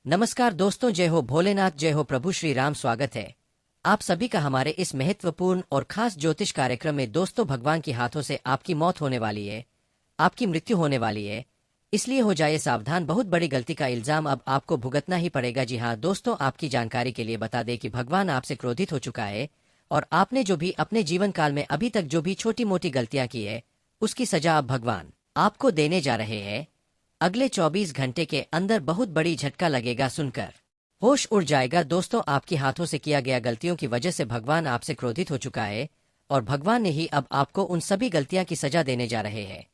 नमस्कार दोस्तों, जय हो भोलेनाथ, जय हो प्रभु श्री राम। स्वागत है आप सभी का हमारे इस महत्वपूर्ण और खास ज्योतिष कार्यक्रम में। दोस्तों, भगवान के हाथों से आपकी मौत होने वाली है, आपकी मृत्यु होने वाली है, इसलिए हो जाइए सावधान। बहुत बड़ी गलती का इल्जाम अब आपको भुगतना ही पड़ेगा। जी हाँ दोस्तों, आपकी जानकारी के लिए बता दें कि भगवान आपसे क्रोधित हो चुका है और आपने जो भी अपने जीवन काल में अभी तक जो भी छोटी मोटी गलतियां की है, उसकी सजा अब भगवान आपको देने जा रहे हैं। अगले 24 घंटे के अंदर बहुत बड़ी झटका लगेगा, सुनकर होश उड़ जाएगा। दोस्तों, आपके हाथों से किया गया गलतियों की वजह से भगवान आपसे क्रोधित हो चुका है और भगवान ने ही अब आपको उन सभी गलतियां की सजा देने जा रहे हैं।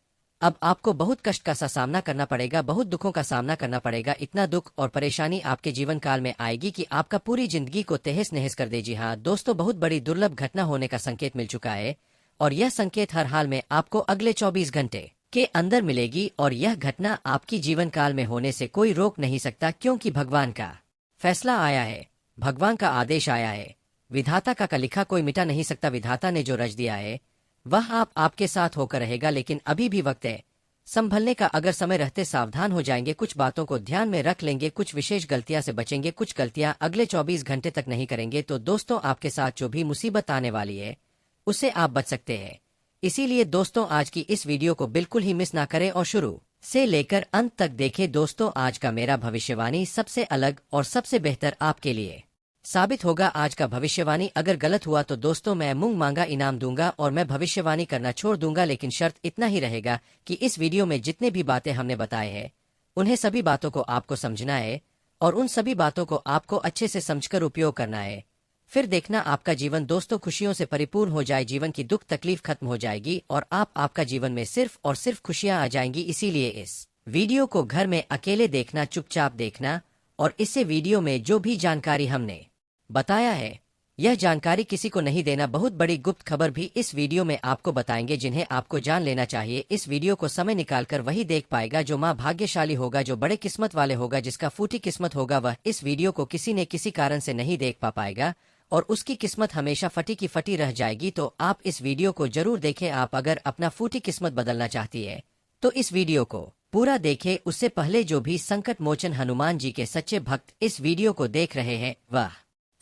अब आपको बहुत कष्ट का सा सामना करना पड़ेगा, बहुत दुखों का सामना करना पड़ेगा। इतना दुख और परेशानी आपके जीवन काल में आएगी कि आपका पूरी जिंदगी को तहस नहस कर दे। जी हाँ दोस्तों, बहुत बड़ी दुर्लभ घटना होने का संकेत मिल चुका है और यह संकेत हर हाल में आपको अगले 24 घंटे के अंदर मिलेगी और यह घटना आपकी जीवन काल में होने से कोई रोक नहीं सकता, क्योंकि भगवान का फैसला आया है, भगवान का आदेश आया है। विधाता का लिखा कोई मिटा नहीं सकता। विधाता ने जो रच दिया है वह आपके साथ होकर रहेगा, लेकिन अभी भी वक्त है संभलने का। अगर समय रहते सावधान हो जाएंगे, कुछ बातों को ध्यान में रख लेंगे, कुछ विशेष गलतियां से बचेंगे, कुछ गलतियां अगले 24 घंटे तक नहीं करेंगे, तो दोस्तों आपके साथ जो भी मुसीबत आने वाली है उससे आप बच सकते हैं। इसीलिए दोस्तों, आज की इस वीडियो को बिल्कुल ही मिस ना करें और शुरू से लेकर अंत तक देखें। दोस्तों, आज का मेरा भविष्यवाणी सबसे अलग और सबसे बेहतर आपके लिए साबित होगा। आज का भविष्यवाणी अगर गलत हुआ तो दोस्तों मैं मुंह मांगा इनाम दूंगा और मैं भविष्यवाणी करना छोड़ दूंगा। लेकिन शर्त इतना ही रहेगा कि इस वीडियो में जितने भी बातें हमने बताए हैं उन्हें सभी बातों को आपको समझना है और उन सभी बातों को आपको अच्छे से समझकर उपयोग करना है। फिर देखना आपका जीवन दोस्तों खुशियों से परिपूर्ण हो जाए, जीवन की दुख तकलीफ खत्म हो जाएगी और आपका जीवन में सिर्फ और सिर्फ खुशियां आ जाएंगी। इसीलिए इस वीडियो को घर में अकेले देखना, चुपचाप देखना और इससे वीडियो में जो भी जानकारी हमने बताया है यह जानकारी किसी को नहीं देना। बहुत बड़ी गुप्त खबर भी इस वीडियो में आपको बताएंगे जिन्हें आपको जान लेना चाहिए। इस वीडियो को समय निकालकर वही देख पाएगा जो माँ भाग्यशाली होगा, जो बड़े किस्मत वाले होगा, जिसका फूटी किस्मत होगा। वह इस वीडियो को किसी ने किसी कारण से नहीं देख पाएगा और उसकी किस्मत हमेशा फटी की फटी रह जाएगी। तो आप इस वीडियो को जरूर देखें। आप अगर अपना फूटी किस्मत बदलना चाहती है तो इस वीडियो को पूरा देखें। उससे पहले जो भी संकट मोचन हनुमान जी के सच्चे भक्त इस वीडियो को देख रहे हैं वह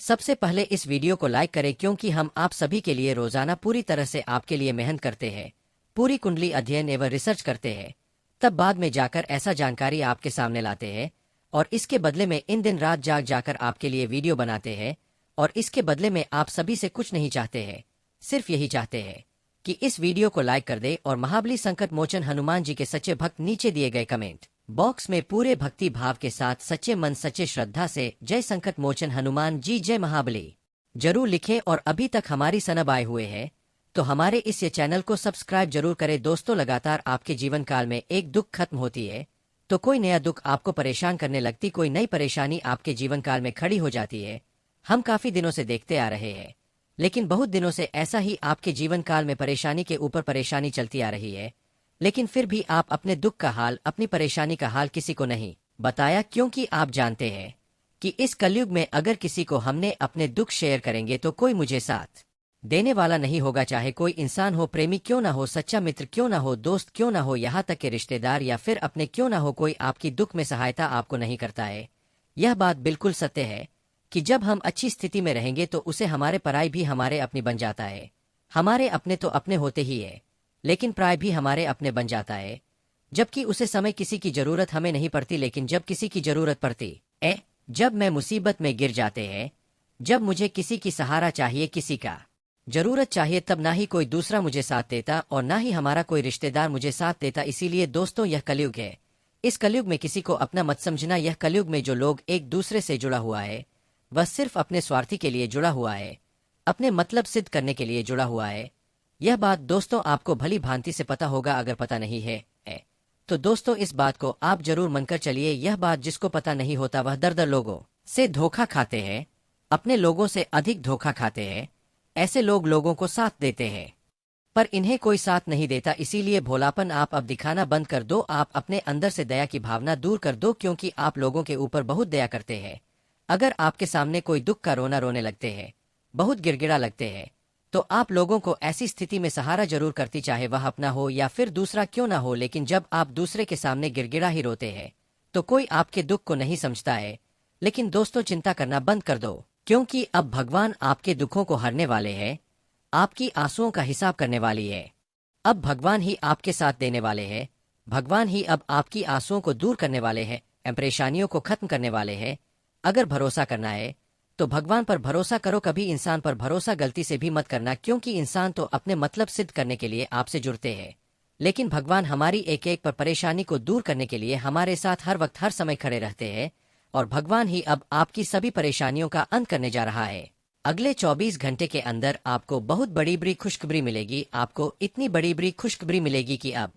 सबसे पहले इस वीडियो को लाइक करें, क्योंकि हम आप सभी के लिए रोजाना पूरी तरह से आपके लिए मेहनत करते हैं, पूरी कुंडली अध्ययन एवं रिसर्च करते हैं, तब बाद में जाकर ऐसा जानकारी आपके सामने लाते हैं और इसके बदले में इन दिन रात जाग जाकर आपके लिए वीडियो बनाते हैं। और इसके बदले में आप सभी से कुछ नहीं चाहते हैं, सिर्फ यही चाहते हैं कि इस वीडियो को लाइक कर दे और महाबली संकट मोचन हनुमान जी के सच्चे भक्त नीचे दिए गए कमेंट बॉक्स में पूरे भक्ति भाव के साथ सच्चे मन सच्चे श्रद्धा से जय संकट मोचन हनुमान जी, जय महाबली जरूर लिखें। और अभी तक हमारी सनब आए हुए हैं तो हमारे इस चैनल को सब्सक्राइब जरूर करें। दोस्तों, लगातार आपके जीवन काल में एक दुख खत्म होती है तो कोई नया दुख आपको परेशान करने लगती, कोई नई परेशानी आपके जीवन काल में खड़ी हो जाती है। हम काफी दिनों से देखते आ रहे हैं, लेकिन बहुत दिनों से ऐसा ही आपके जीवन काल में परेशानी के ऊपर परेशानी चलती आ रही है, लेकिन फिर भी आप अपने दुख का हाल, अपनी परेशानी का हाल किसी को नहीं बताया, क्योंकि आप जानते हैं कि इस कलयुग में अगर किसी को हमने अपने दुख शेयर करेंगे तो कोई मुझे साथ देने वाला नहीं होगा। चाहे कोई इंसान हो, प्रेमी क्यों ना हो, सच्चा मित्र क्यों ना हो, दोस्त क्यों ना हो, यहाँ तक के रिश्तेदार या फिर अपने क्यों ना हो, कोई आपकी दुख में सहायता आपको नहीं करता है। यह बात बिल्कुल सत्य है कि जब हम अच्छी स्थिति में रहेंगे तो उसे हमारे पराई भी हमारे अपनी बन जाता है। हमारे अपने तो अपने होते ही है, लेकिन पराई भी हमारे अपने बन जाता है, जबकि उसे समय किसी की जरूरत हमें नहीं पड़ती। लेकिन जब किसी की जरूरत पड़ती है, जब मैं मुसीबत में गिर जाते हैं, जब मुझे किसी की सहारा चाहिए, किसी का जरूरत चाहिए, तब ना ही कोई दूसरा मुझे साथ देता और ना ही हमारा कोई रिश्तेदार मुझे साथ देता। इसीलिए दोस्तों, यह कलयुग है। इस कलयुग में किसी को अपना मत समझना। यह कलयुग में जो लोग एक दूसरे से जुड़ा हुआ है वह सिर्फ अपने स्वार्थी के लिए जुड़ा हुआ है, अपने मतलब सिद्ध करने के लिए जुड़ा हुआ है। यह बात दोस्तों आपको भली भांति से पता होगा। अगर पता नहीं है तो दोस्तों इस बात को आप जरूर मानकर चलिए। यह बात जिसको पता नहीं होता वह दर दर लोगों से धोखा खाते हैं, अपने लोगों से अधिक धोखा खाते हैं। ऐसे लोग लोगों को साथ देते हैं पर इन्हें कोई साथ नहीं देता। इसीलिए भोलापन आप अब दिखाना बंद कर दो। आप अपने अंदर से दया की भावना दूर कर दो, क्योंकि आप लोगों के ऊपर बहुत दया करते हैं। अगर आपके सामने कोई दुख का रोना रोने लगते हैं, बहुत गिड़गिड़ा लगते हैं, तो आप लोगों को ऐसी स्थिति में सहारा जरूर करती, चाहे वह अपना हो या फिर दूसरा क्यों ना हो। लेकिन जब आप दूसरे के सामने गिड़गिड़ा ही रोते हैं तो कोई आपके दुख को नहीं समझता है, लेकिन दोस्तों चिंता करना बंद कर दो, क्योंकि अब भगवान आपके दुखों को हरने वाले हैं, आपकी आंसुओं का हिसाब करने वाली है। अब भगवान ही आपके साथ देने वाले हैं, भगवान ही अब आपकी आंसुओं को दूर करने वाले हैं, परेशानियों को खत्म करने वाले हैं। अगर भरोसा करना है तो भगवान पर भरोसा करो, कभी इंसान पर भरोसा गलती से भी मत करना, क्योंकि इंसान तो अपने मतलब सिद्ध करने के लिए आपसे जुड़ते हैं, लेकिन भगवान हमारी एक एक पर परेशानी को दूर करने के लिए हमारे साथ हर वक्त हर समय खड़े रहते हैं। और भगवान ही अब आपकी सभी परेशानियों का अंत करने जा रहा है। अगले 24 घंटे के अंदर आपको बहुत बड़ी बड़ी खुशखबरी मिलेगी, आपको इतनी बड़ी बड़ी खुशखबरी मिलेगी कि अब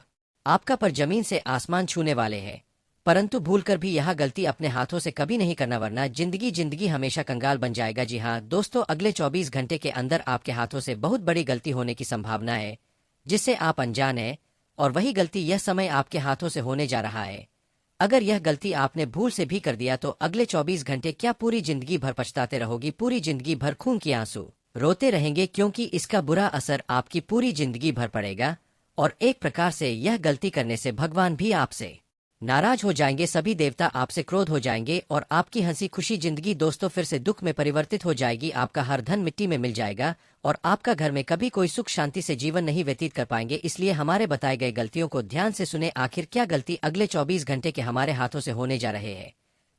आपका पर जमीन से आसमान छूने वाले हैं। परंतु भूलकर भी यह गलती अपने हाथों से कभी नहीं करना, वरना जिंदगी हमेशा कंगाल बन जाएगा। जी हाँ दोस्तों, अगले 24 घंटे के अंदर आपके हाथों से बहुत बड़ी गलती होने की संभावना है, जिससे आप अनजान हैं, और वही गलती यह समय आपके हाथों से होने जा रहा है। अगर यह गलती आपने भूल से भी कर दिया तो अगले 24 घंटे क्या पूरी जिंदगी भर पछताते रहोगी, पूरी जिंदगी भर खून की आंसू रोते रहेंगे, क्योंकि इसका बुरा असर आपकी पूरी जिंदगी भर पड़ेगा। और एक प्रकार से यह गलती करने से भगवान भी आपसे नाराज हो जाएंगे, सभी देवता आपसे क्रोध हो जाएंगे, और आपकी हंसी खुशी जिंदगी दोस्तों फिर से दुख में परिवर्तित हो जाएगी। आपका हर धन मिट्टी में मिल जाएगा, और आपका घर में कभी कोई सुख शांति से जीवन नहीं व्यतीत कर पाएंगे। इसलिए हमारे बताए गए गलतियों को ध्यान से सुने, आखिर क्या गलती अगले 24 घंटे के हमारे हाथों से होने जा रहे हैं।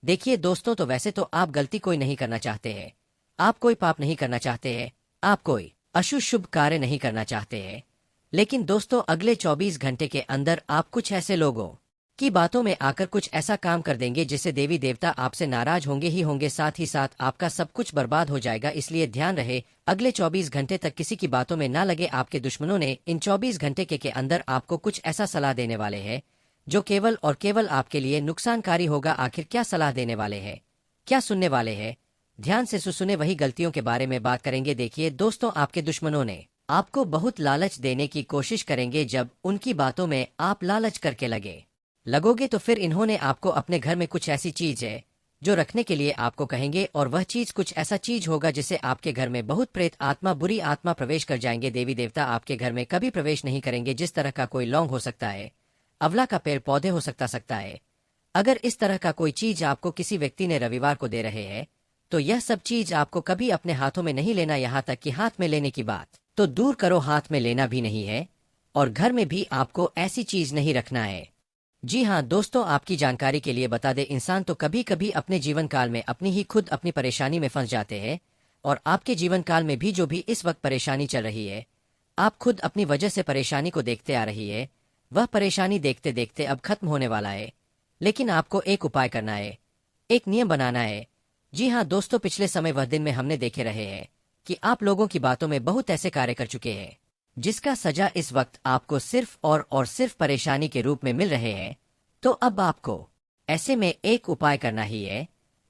देखिए दोस्तों, तो वैसे तो आप गलती कोई नहीं करना चाहते हैं, आप कोई पाप नहीं करना चाहते हैं, आप कोई अशुभ शुभ कार्य नहीं करना चाहते हैं, लेकिन दोस्तों अगले 24 घंटे के अंदर आप कुछ ऐसे लोगों की बातों में आकर कुछ ऐसा काम कर देंगे जिससे देवी देवता आपसे नाराज होंगे ही होंगे, साथ ही साथ आपका सब कुछ बर्बाद हो जाएगा। इसलिए ध्यान रहे, अगले 24 घंटे तक किसी की बातों में ना लगे। आपके दुश्मनों ने इन 24 घंटे के अंदर आपको कुछ ऐसा सलाह देने वाले हैं जो केवल और केवल आपके लिए नुकसानकारी होगा। आखिर क्या सलाह देने वाले हैं, क्या सुनने वाले हैं, ध्यान से सुने, वही गलतियों के बारे में बात करेंगे। देखिए दोस्तों, आपके दुश्मनों ने आपको बहुत लालच देने की कोशिश करेंगे। जब उनकी बातों में आप लालच करके लगोगे तो फिर इन्होंने आपको अपने घर में कुछ ऐसी चीज है जो रखने के लिए आपको कहेंगे, और वह चीज कुछ ऐसा चीज होगा जिससे आपके घर में बहुत प्रेत आत्मा बुरी आत्मा प्रवेश कर जाएंगे। देवी देवता आपके घर में कभी प्रवेश नहीं करेंगे। जिस तरह का कोई लौंग हो सकता है, अवला का पेड़ पौधे हो सकता है, अगर इस तरह का कोई चीज आपको किसी व्यक्ति ने रविवार को दे रहे हैं तो यह सब चीज आपको कभी अपने हाथों में नहीं लेना। यहाँ तक कि हाथ में लेने की बात तो दूर करो, हाथ में लेना भी नहीं है, और घर में भी आपको ऐसी चीज नहीं रखना है। जी हाँ दोस्तों, आपकी जानकारी के लिए बता दे, इंसान तो कभी कभी अपने जीवन काल में अपनी ही खुद अपनी परेशानी में फंस जाते हैं, और आपके जीवन काल में भी जो भी इस वक्त परेशानी चल रही है, आप खुद अपनी वजह से परेशानी को देखते आ रही है, वह परेशानी देखते देखते अब खत्म होने वाला है। लेकिन आपको एक उपाय करना है, एक नियम बनाना है। जी हाँ दोस्तों, पिछले समय वह दिन में हमने देखे रहे हैं कि आप लोगों की बातों में बहुत ऐसे कार्य कर चुके हैं जिसका सजा इस वक्त आपको सिर्फ और सिर्फ परेशानी के रूप में मिल रहे हैं। तो अब आपको ऐसे में एक उपाय करना ही है,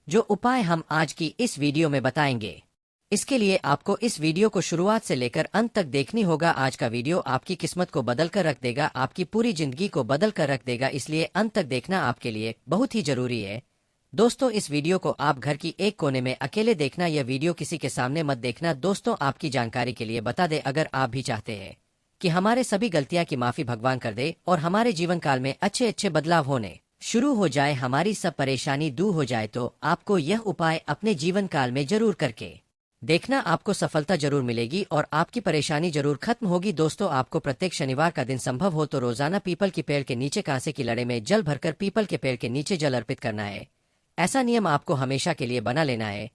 जो उपाय हम आज की इस वीडियो में बताएंगे। इसके लिए आपको इस वीडियो को शुरुआत से लेकर अंत तक देखनी होगा। आज का वीडियो आपकी किस्मत को बदल कर रख देगा, आपकी पूरी जिंदगी को बदल कर रख देगा, इसलिए अंत तक देखना आपके लिए बहुत ही जरूरी है। दोस्तों, इस वीडियो को आप घर की एक कोने में अकेले देखना, यह वीडियो किसी के सामने मत देखना। दोस्तों, आपकी जानकारी के लिए बता दे, अगर आप भी चाहते हैं कि हमारे सभी गलतियां की माफी भगवान कर दे और हमारे जीवन काल में अच्छे अच्छे बदलाव होने शुरू हो जाए, हमारी सब परेशानी दूर हो जाए, तो आपको यह उपाय अपने जीवन काल में जरूर करके देखना। आपको सफलता जरूर मिलेगी और आपकी परेशानी जरूर खत्म होगी। दोस्तों, आपको प्रत्येक शनिवार का दिन संभव हो तो रोजाना पीपल के पेड़ के नीचे कांसे की लड़े में जल भरकर पीपल के पेड़ के नीचे जल अर्पित करना है। ऐसा नियम आपको हमेशा के लिए बना लेना है,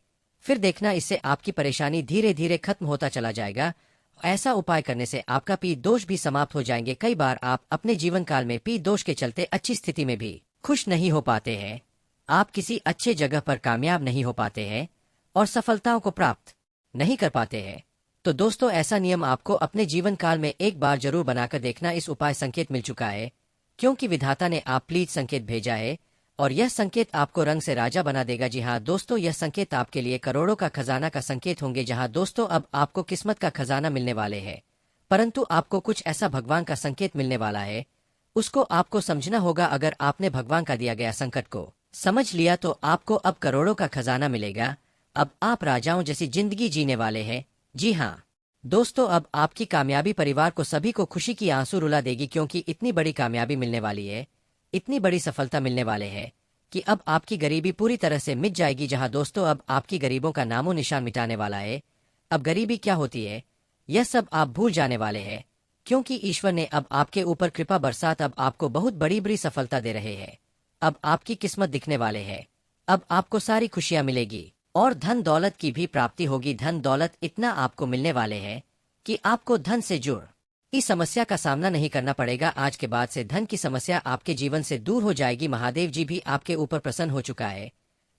फिर देखना इससे आपकी परेशानी धीरे धीरे खत्म होता चला जाएगा। ऐसा उपाय करने से आपका पी दोष भी समाप्त हो जाएंगे। कई बार आप अपने जीवन काल में पी दोष के चलते अच्छी स्थिति में भी खुश नहीं हो पाते हैं, आप किसी अच्छे जगह पर कामयाब नहीं हो पाते हैं और सफलताओं को प्राप्त नहीं कर पाते हैं। तो दोस्तों, ऐसा नियम आपको अपने जीवन काल में एक बार जरूर बनाकर देखना। इस उपाय संकेत मिल चुका है, क्योंकि विधाता ने आप प्लीज संकेत भेजा है, और यह संकेत आपको रंग से राजा बना देगा। जी हाँ दोस्तों, यह संकेत आपके लिए करोड़ों का खजाना का संकेत होंगे। जहाँ दोस्तों, अब आपको किस्मत का खजाना मिलने वाले हैं, परंतु आपको कुछ ऐसा भगवान का संकेत मिलने वाला है, उसको आपको समझना होगा। अगर आपने भगवान का दिया गया संकट को समझ लिया तो आपको अब करोड़ों का खजाना मिलेगा। अब आप राजाओं जैसी जिंदगी जीने वाले हैं। जी हाँ दोस्तों, अब आपकी कामयाबी परिवार को सभी को खुशी की आंसू रुला देगी, क्योंकि इतनी बड़ी कामयाबी मिलने वाली है, इतनी बड़ी सफलता मिलने वाले है कि अब आपकी गरीबी पूरी तरह से मिट जाएगी। जहां दोस्तों अब आपकी गरीबों का नामो निशान मिटाने वाला है। अब गरीबी क्या होती है यह सब आप भूल जाने वाले हैं, क्योंकि ईश्वर ने अब आपके ऊपर कृपा बरसात अब आपको बहुत बड़ी बड़ी सफलता दे रहे हैं। अब आपकी किस्मत दिखने वाले है। अब आपको सारी खुशियां मिलेगी और धन दौलत की भी प्राप्ति होगी। धन दौलत इतना आपको मिलने वाले है कि आपको धन से जुड़ इस समस्या का सामना नहीं करना पड़ेगा। आज के बाद से धन की समस्या आपके जीवन से दूर हो जाएगी। महादेव जी भी आपके ऊपर प्रसन्न हो चुका है।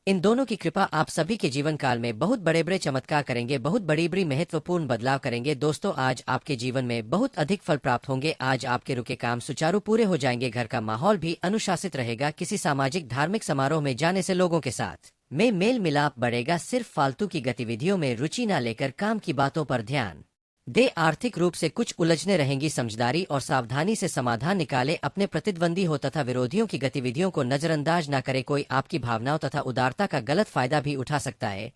इन दोनों की कृपा आप सभी के जीवन काल में बहुत बड़े बड़े चमत्कार करेंगे, बहुत बड़ी बड़ी महत्वपूर्ण बदलाव करेंगे। दोस्तों आज आपके जीवन में बहुत अधिक फल प्राप्त होंगे। आज आपके रुके काम सुचारू पूरे हो जाएंगे। घर का माहौल भी अनुशासित रहेगा। किसी सामाजिक धार्मिक समारोह में जाने से लोगों के साथ में मेल मिलाप बढ़ेगा। सिर्फ फालतू की गतिविधियों में रुचि न लेकर काम की बातों पर ध्यान दे। आर्थिक रूप से कुछ उलझने रहेंगी। समझदारी और सावधानी से समाधान निकाले। अपने प्रतिद्वंदी हो तथा विरोधियों की गतिविधियों को नजरअंदाज न करे। कोई आपकी भावनाओं तथा उदारता का गलत फायदा भी उठा सकता है।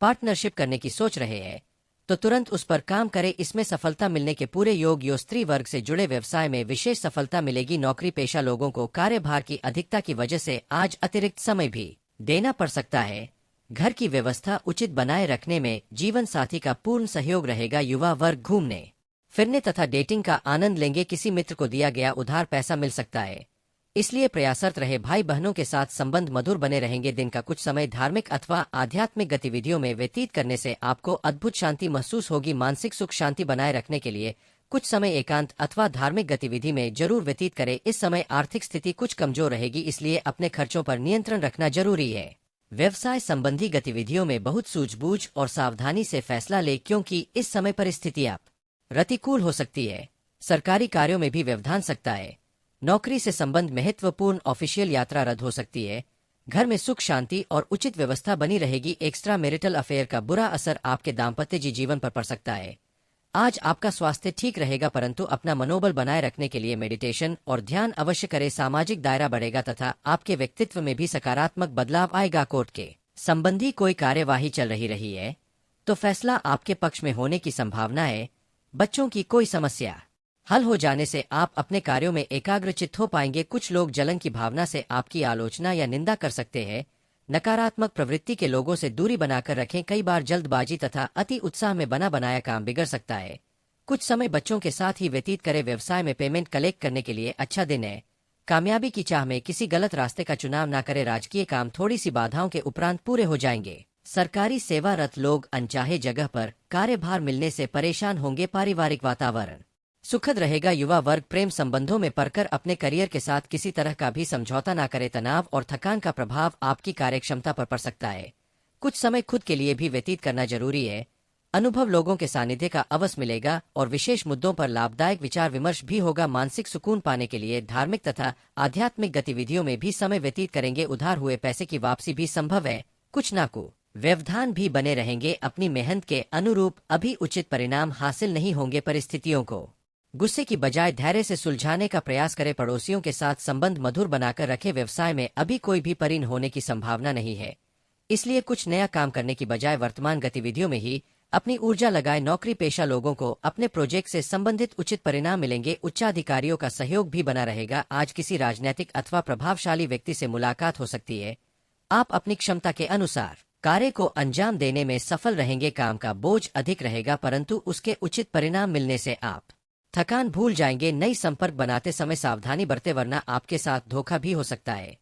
पार्टनरशिप करने की सोच रहे हैं तो तुरंत उस पर काम करे। इसमें सफलता मिलने के पूरे योग यो। स्त्री वर्ग से जुड़े व्यवसाय में विशेष सफलता मिलेगी। नौकरी पेशा लोगों को कार्यभार की अधिकता की वजह से आज अतिरिक्त समय भी देना पड़ सकता है। घर की व्यवस्था उचित बनाए रखने में जीवन साथी का पूर्ण सहयोग रहेगा। युवा वर्ग घूमने फिरने तथा डेटिंग का आनंद लेंगे। किसी मित्र को दिया गया उधार पैसा मिल सकता है, इसलिए प्रयासरत रहे। भाई बहनों के साथ संबंध मधुर बने रहेंगे। दिन का कुछ समय धार्मिक अथवा आध्यात्मिक गतिविधियों में व्यतीत करने से आपको अद्भुत शांति महसूस होगी। मानसिक सुख शांति बनाए रखने के लिए कुछ समय एकांत अथवा धार्मिक गतिविधि में जरूर व्यतीत करें। इस समय आर्थिक स्थिति कुछ कमजोर रहेगी, इसलिए अपने खर्चों पर नियंत्रण रखना जरूरी है। व्यवसाय संबंधी गतिविधियों में बहुत सूझबूझ और सावधानी से फैसला ले, क्योंकि इस समय परिस्थिति आप प्रतिकूल हो सकती है। सरकारी कार्यों में भी व्यवधान सकता है। नौकरी से संबंध महत्वपूर्ण ऑफिशियल यात्रा रद्द हो सकती है। घर में सुख शांति और उचित व्यवस्था बनी रहेगी। एक्स्ट्रा मैरिटल अफेयर का बुरा असर आपके दाम्पत्य जीवन पर पड़ सकता है। आज आपका स्वास्थ्य ठीक रहेगा, परंतु अपना मनोबल बनाए रखने के लिए मेडिटेशन और ध्यान अवश्य करें। सामाजिक दायरा बढ़ेगा तथा आपके व्यक्तित्व में भी सकारात्मक बदलाव आएगा। कोर्ट के संबंधी कोई कार्यवाही चल रही है तो फैसला आपके पक्ष में होने की संभावना है। बच्चों की कोई समस्या हल हो जाने से आप अपने कार्यों में एकाग्रचित्त हो पाएंगे। कुछ लोग जलन की भावना से आपकी आलोचना या निंदा कर सकते हैं। नकारात्मक प्रवृत्ति के लोगों से दूरी बनाकर रखें। कई बार जल्दबाजी तथा अति उत्साह में बना बनाया काम बिगड़ सकता है। कुछ समय बच्चों के साथ ही व्यतीत करें। व्यवसाय में पेमेंट कलेक्ट करने के लिए अच्छा दिन है। कामयाबी की चाह में किसी गलत रास्ते का चुनाव न करें। राजकीय काम थोड़ी सी बाधाओं के उपरांत पूरे हो जाएंगे। सरकारी सेवारत लोग अनचाहे जगह पर कार्यभार मिलने से परेशान होंगे। पारिवारिक वातावरण सुखद रहेगा। युवा वर्ग प्रेम संबंधों में पड़कर अपने करियर के साथ किसी तरह का भी समझौता न करे। तनाव और थकान का प्रभाव आपकी कार्यक्षमता पर पड़ सकता है। कुछ समय खुद के लिए भी व्यतीत करना जरूरी है। अनुभव लोगों के सानिध्य का अवसर मिलेगा और विशेष मुद्दों पर लाभदायक विचार विमर्श भी होगा। मानसिक सुकून पाने के लिए धार्मिक तथा आध्यात्मिक गतिविधियों में भी समय व्यतीत करेंगे। उधार हुए पैसे की वापसी भी संभव है। कुछ ना कुछ व्यवधान भी बने रहेंगे। अपनी मेहनत के अनुरूप अभी उचित परिणाम हासिल नहीं होंगे। परिस्थितियों को गुस्से की बजाय धैर्य से सुलझाने का प्रयास करें। पड़ोसियों के साथ संबंध मधुर बनाकर रखे। व्यवसाय में अभी कोई भी परिणत होने की संभावना नहीं है, इसलिए कुछ नया काम करने की बजाय वर्तमान गतिविधियों में ही अपनी ऊर्जा लगाए। नौकरी पेशा लोगों को अपने प्रोजेक्ट से संबंधित उचित परिणाम मिलेंगे। उच्चाधिकारियों का सहयोग भी बना रहेगा। आज किसी राजनीतिक अथवा प्रभावशाली व्यक्ति से मुलाकात हो सकती है। आप अपनी क्षमता के अनुसार कार्य को अंजाम देने में सफल रहेंगे। काम का बोझ अधिक रहेगा, परंतु उसके उचित परिणाम मिलने से आप थकान भूल जाएंगे। नई संपर्क बनाते समय सावधानी बरते, वरना आपके साथ धोखा भी हो सकता है।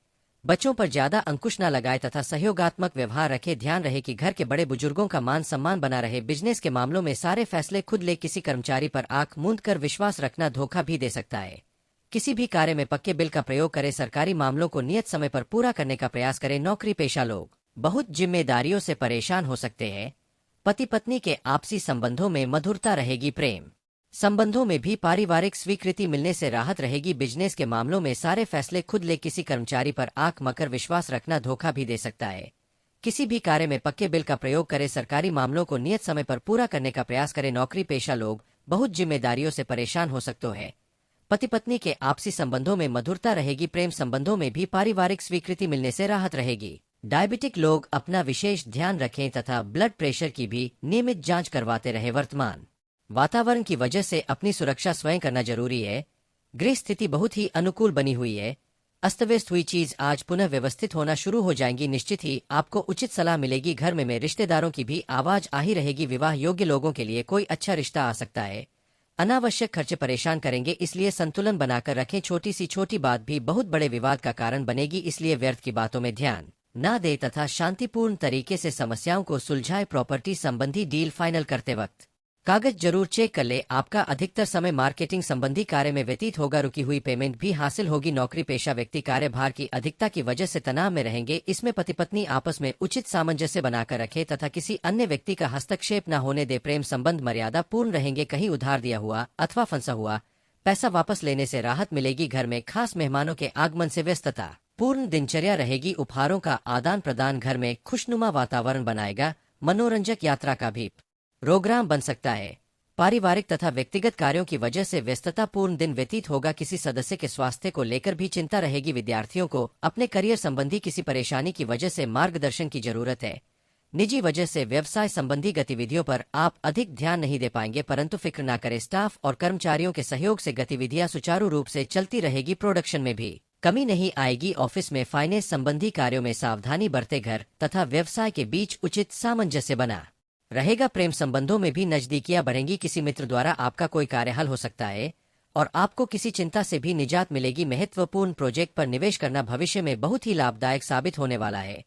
बच्चों पर ज्यादा अंकुश न लगाए तथा सहयोगात्मक व्यवहार रखे। ध्यान रहे कि घर के बड़े बुजुर्गों का मान सम्मान बना रहे। बिजनेस के मामलों में सारे फैसले खुद ले। किसी कर्मचारी पर आंख मूंद कर विश्वास रखना धोखा भी दे सकता है। किसी भी कार्य में पक्के बिल का प्रयोग करें। सरकारी मामलों को नियत समय पर पूरा करने का प्रयास करें। नौकरी पेशा लोग बहुत जिम्मेदारियों से परेशान हो सकते हैं। पति पत्नी के आपसी संबंधों में मधुरता रहेगी। प्रेम संबंधों में भी पारिवारिक स्वीकृति मिलने से राहत रहेगी। बिजनेस के मामलों में सारे फैसले खुद ले। किसी कर्मचारी पर आंख मकर विश्वास रखना धोखा भी दे सकता है। किसी भी कार्य में पक्के बिल का प्रयोग करें। सरकारी मामलों को नियत समय पर पूरा करने का प्रयास करें। नौकरी पेशा लोग बहुत जिम्मेदारियों से परेशान हो सकते हैं। पति पत्नी के आपसी संबंधों में मधुरता रहेगी। प्रेम संबंधों में भी पारिवारिक स्वीकृति मिलने से राहत रहेगी। डायबिटिक लोग अपना विशेष ध्यान रखें तथा ब्लड प्रेशर की भी नियमित जांच करवाते रहे। वर्तमान वातावरण की वजह से अपनी सुरक्षा स्वयं करना जरूरी है। गृह स्थिति बहुत ही अनुकूल बनी हुई है। अस्तव्यस्त हुई चीज आज पुनः व्यवस्थित होना शुरू हो जाएंगी। निश्चित ही आपको उचित सलाह मिलेगी। घर में रिश्तेदारों की भी आवाज आ ही रहेगी। विवाह योग्य लोगों के लिए कोई अच्छा रिश्ता आ सकता है। अनावश्यक खर्चे परेशान करेंगे, इसलिए संतुलन बनाकर रखें। छोटी सी छोटी बात भी बहुत बड़े विवाद का कारण बनेगी, इसलिए व्यर्थ की बातों में ध्यान ना दे तथा शांतिपूर्ण तरीके से समस्याओं को सुलझाए। प्रॉपर्टी संबंधी डील फाइनल करते वक्त कागज जरूर चेक कर ले। आपका अधिकतर समय मार्केटिंग संबंधी कार्य में व्यतीत होगा। रुकी हुई पेमेंट भी हासिल होगी। नौकरी पेशा व्यक्ति कार्यभार की अधिकता की वजह से तनाव में रहेंगे। इसमें पति पत्नी आपस में उचित सामंजस्य बनाकर रखे तथा किसी अन्य व्यक्ति का हस्तक्षेप न होने दे। प्रेम संबंध मर्यादा पूर्ण रहेंगे। कहीं उधार दिया हुआ अथवा फंसा हुआ पैसा वापस लेने से राहत मिलेगी। घर में खास मेहमानों के आगमन से व्यस्तता पूर्ण दिनचर्या रहेगी। उपहारों का आदान प्रदान घर में खुशनुमा वातावरण बनाएगा। मनोरंजक यात्रा का भी प्रोग्राम बन सकता है। पारिवारिक तथा व्यक्तिगत कार्यों की वजह से व्यस्तता पूर्ण दिन व्यतीत होगा। किसी सदस्य के स्वास्थ्य को लेकर भी चिंता रहेगी। विद्यार्थियों को अपने करियर संबंधी किसी परेशानी की वजह से मार्गदर्शन की जरूरत है। निजी वजह से व्यवसाय संबंधी गतिविधियों पर आप अधिक ध्यान नहीं दे पाएंगे, परंतु फिक्र न करें। स्टाफ और कर्मचारियों के सहयोग से गतिविधियां सुचारू रूप से चलती रहेगी। प्रोडक्शन में भी कमी नहीं आएगी। ऑफिस में फाइनेंस संबंधी कार्यों में सावधानी बरते। घर तथा व्यवसाय के बीच उचित सामंजस्य बना रहेगा। प्रेम संबंधों में भी नजदीकियां बढ़ेंगी। किसी मित्र द्वारा आपका कोई कार्य हल हो सकता है और आपको किसी चिंता से भी निजात मिलेगी। महत्वपूर्ण प्रोजेक्ट पर निवेश करना भविष्य में बहुत ही लाभदायक साबित होने वाला है,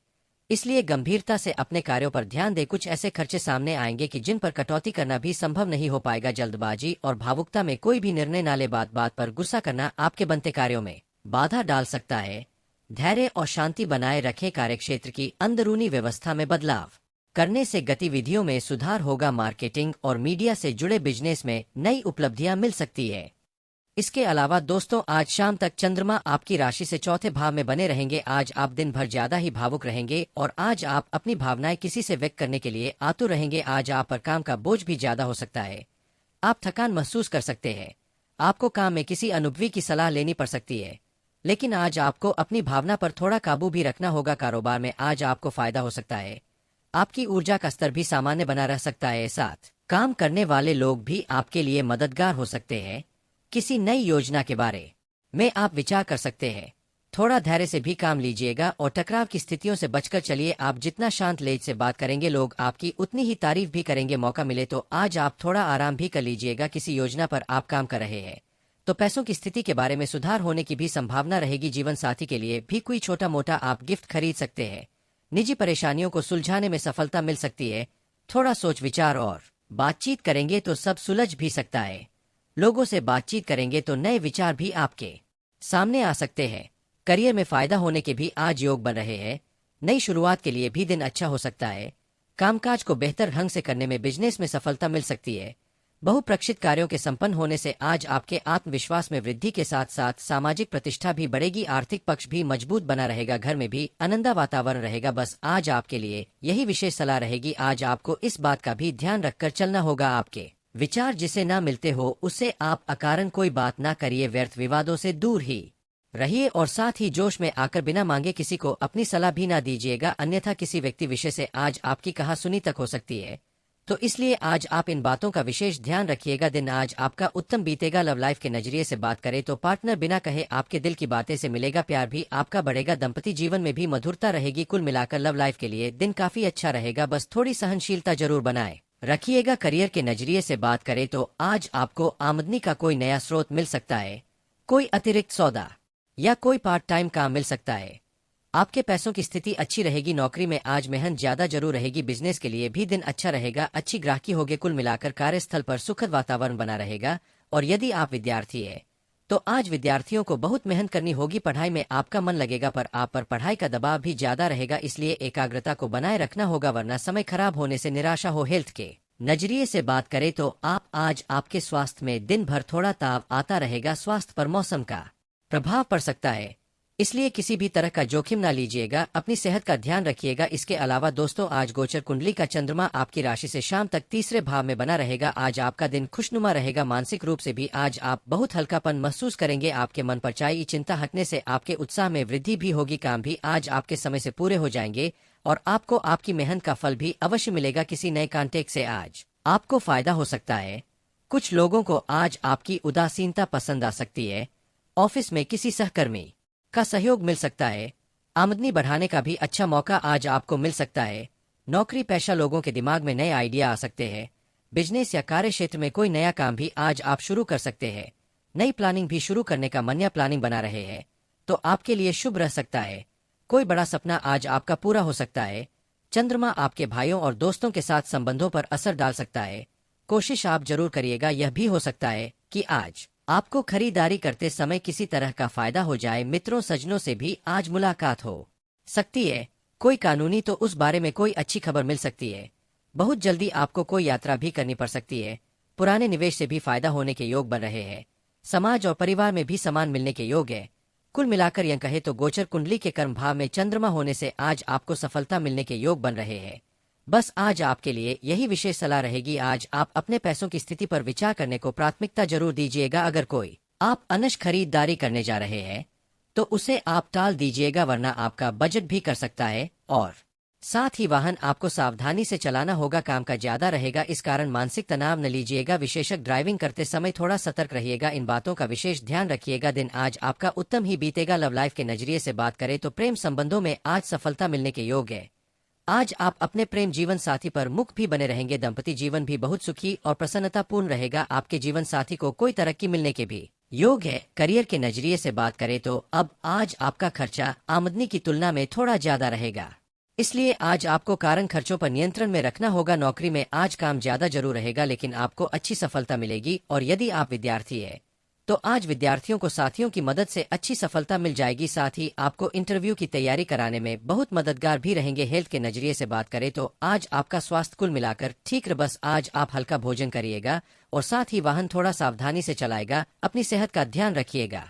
इसलिए गंभीरता से अपने कार्यों पर ध्यान दे। कुछ ऐसे खर्चे सामने आएंगे कि जिन पर कटौती करना भी संभव नहीं हो पाएगा। जल्दबाजी और भावुकता में कोई भी निर्णय न ले। बात बात पर गुस्सा करना आपके बनते कार्यों में बाधा डाल सकता है। धैर्य और शांति बनाए रखें। कार्यक्षेत्र की अंदरूनी व्यवस्था में बदलाव करने से गतिविधियों में सुधार होगा। मार्केटिंग और मीडिया से जुड़े बिजनेस में नई उपलब्धियां मिल सकती है। इसके अलावा दोस्तों, आज शाम तक चंद्रमा आपकी राशि से चौथे भाव में बने रहेंगे। आज आप दिन भर ज्यादा ही भावुक रहेंगे और आज आप अपनी भावनाएं किसी से व्यक्त करने के लिए आतुर रहेंगे। आज आप पर काम का बोझ भी ज्यादा हो सकता है। आप थकान महसूस कर सकते हैं। आपको काम में किसी अनुभवी की सलाह लेनी पड़ सकती है, लेकिन आज आपको अपनी भावना पर थोड़ा काबू भी रखना होगा। कारोबार में आज आपको फायदा हो सकता है। आपकी ऊर्जा का स्तर भी सामान्य बना रह सकता है। साथ काम करने वाले लोग भी आपके लिए मददगार हो सकते हैं। किसी नई योजना के बारे में आप विचार कर सकते हैं। थोड़ा धैर्य से भी काम लीजिएगा और टकराव की स्थितियों से बचकर चलिए। आप जितना शांत लेज से बात करेंगे, लोग आपकी उतनी ही तारीफ भी करेंगे। मौका मिले तो आज आप थोड़ा आराम भी कर लीजिएगा। किसी योजना पर आप काम कर रहे हैं तो पैसों की स्थिति के बारे में सुधार होने की भी संभावना रहेगी। जीवन साथी के लिए भी कोई छोटा मोटा आप गिफ्ट खरीद सकते हैं। निजी परेशानियों को सुलझाने में सफलता मिल सकती है। थोड़ा सोच विचार और बातचीत करेंगे तो सब सुलझ भी सकता है। लोगों से बातचीत करेंगे तो नए विचार भी आपके सामने आ सकते हैं। करियर में फायदा होने के भी आज योग बन रहे हैं। नई शुरुआत के लिए भी दिन अच्छा हो सकता है। कामकाज को बेहतर ढंग से करने में बिजनेस में सफलता मिल सकती है। बहुप्रक्षित कार्यों के संपन्न होने से आज आपके आत्मविश्वास में वृद्धि के साथ साथ सामाजिक प्रतिष्ठा भी बढ़ेगी। आर्थिक पक्ष भी मजबूत बना रहेगा। घर में भी आनंदा वातावरण रहेगा। बस आज आपके लिए यही विशेष सलाह रहेगी। आज आपको इस बात का भी ध्यान रखकर चलना होगा। आपके विचार जिसे ना मिलते हो उससे आप अकारण कोई बात ना करिए। व्यर्थ विवादों से दूर ही रहिए और साथ ही जोश में आकर बिना मांगे किसी को अपनी सलाह भी ना दीजिएगा, अन्यथा किसी व्यक्ति विषय से आज आपकी कहासुनी तक हो सकती है। तो इसलिए आज आप इन बातों का विशेष ध्यान रखिएगा। दिन आज आपका उत्तम बीतेगा। लव लाइफ के नजरिए से बात करें तो पार्टनर बिना कहे आपके दिल की बातें से मिलेगा। प्यार भी आपका बढ़ेगा। दंपति जीवन में भी मधुरता रहेगी। कुल मिलाकर लव लाइफ के लिए दिन काफी अच्छा रहेगा। बस थोड़ी सहनशीलता जरूर बनाए रखिएगा। करियर के नजरिए से बात करें तो आज आपको आमदनी का कोई नया स्रोत मिल सकता है। कोई अतिरिक्त सौदा या कोई पार्ट टाइम काम मिल सकता है। आपके पैसों की स्थिति अच्छी रहेगी। नौकरी में आज मेहनत ज्यादा जरूर रहेगी। बिजनेस के लिए भी दिन अच्छा रहेगा। अच्छी ग्राहकी होगी। कुल मिलाकर कार्यस्थल पर सुखद वातावरण बना रहेगा। और यदि आप विद्यार्थी है तो आज विद्यार्थियों को बहुत मेहनत करनी होगी। पढ़ाई में आपका मन लगेगा पर आप पर पढ़ाई का दबाव भी ज्यादा रहेगा, इसलिए एकाग्रता को बनाए रखना होगा, वरना समय खराब होने से निराशा हो। हेल्थ के नजरिए से बात करें तो आप आज आपके स्वास्थ्य में दिन भर थोड़ा ताव आता रहेगा। स्वास्थ्य पर मौसम का प्रभाव पड़ सकता है, इसलिए किसी भी तरह का जोखिम ना लीजिएगा। अपनी सेहत का ध्यान रखिएगा। इसके अलावा दोस्तों, आज गोचर कुंडली का चंद्रमा आपकी राशि से शाम तक तीसरे भाव में बना रहेगा। आज आपका दिन खुशनुमा रहेगा। मानसिक रूप से भी आज आप बहुत हल्कापन महसूस करेंगे। आपके मन पर चाई चिंता हटने से आपके उत्साह में वृद्धि भी होगी। काम भी आज आपके समय से पूरे हो जाएंगे और आपको आपकी मेहनत का फल भी अवश्य मिलेगा। किसी नए कॉन्टेक्ट से आज आपको फायदा हो सकता है। कुछ लोगों को आज आपकी उदासीनता पसंद आ सकती है। ऑफिस में किसी सहकर्मी का सहयोग मिल सकता है। आमदनी बढ़ाने का भी अच्छा मौका आज आपको मिल सकता है। नौकरी पेशा लोगों के दिमाग में नए आइडिया आ सकते हैं। बिजनेस या कार्य क्षेत्र में कोई नया काम भी आज आप शुरू कर सकते हैं। नई प्लानिंग भी शुरू करने का मन या प्लानिंग बना रहे हैं तो आपके लिए शुभ रह सकता है। कोई बड़ा सपना आज आपका पूरा हो सकता है। चंद्रमा आपके भाइयों और दोस्तों के साथ संबंधों पर असर डाल सकता है। कोशिश आप जरूर करिएगा। यह भी हो सकता है कि आज आपको खरीदारी करते समय किसी तरह का फायदा हो जाए। मित्रों सज्जनों से भी आज मुलाकात हो सकती है। कोई कानूनी तो उस बारे में कोई अच्छी खबर मिल सकती है। बहुत जल्दी आपको कोई यात्रा भी करनी पड़ सकती है। पुराने निवेश से भी फायदा होने के योग बन रहे हैं। समाज और परिवार में भी सम्मान मिलने के योग है। कुल मिलाकर यह कहे तो गोचर कुंडली के कर्म भाव में चंद्रमा होने से आज आपको सफलता मिलने के योग बन रहे हैं। बस आज आपके लिए यही विशेष सलाह रहेगी। आज आप अपने पैसों की स्थिति पर विचार करने को प्राथमिकता जरूर दीजिएगा। अगर कोई आप अनश खरीदारी करने जा रहे हैं तो उसे आप टाल दीजिएगा, वरना आपका बजट भी कर सकता है। और साथ ही वाहन आपको सावधानी से चलाना होगा। काम का ज्यादा रहेगा, इस कारण मानसिक तनाव न लीजिएगा। विशेषक ड्राइविंग करते समय थोड़ा सतर्क रहिएगा। इन बातों का विशेष ध्यान रखिएगा। दिन आज आपका उत्तम ही बीतेगा। लव लाइफ के नजरिए से बात करें तो प्रेम संबंधों में आज सफलता मिलने के योग है। आज आप अपने प्रेम जीवन साथी पर मुक्त भी बने रहेंगे। दंपति जीवन भी बहुत सुखी और प्रसन्नतापूर्ण रहेगा। आपके जीवन साथी को कोई तरक्की मिलने के भी योग है। करियर के नजरिए से बात करें तो अब आज आपका खर्चा आमदनी की तुलना में थोड़ा ज्यादा रहेगा, इसलिए आज आपको कारण खर्चों पर नियंत्रण में रखना होगा। नौकरी में आज काम ज्यादा जरूर रहेगा, लेकिन आपको अच्छी सफलता मिलेगी। और यदि आप विद्यार्थी है तो आज विद्यार्थियों को साथियों की मदद से अच्छी सफलता मिल जाएगी। साथ ही आपको इंटरव्यू की तैयारी कराने में बहुत मददगार भी रहेंगे। हेल्थ के नजरिए से बात करें तो आज आपका स्वास्थ्य कुल मिलाकर ठीक। बस आज आप हल्का भोजन करिएगा और साथ ही वाहन थोड़ा सावधानी से चलाएगा। अपनी सेहत का ध्यान रखिएगा।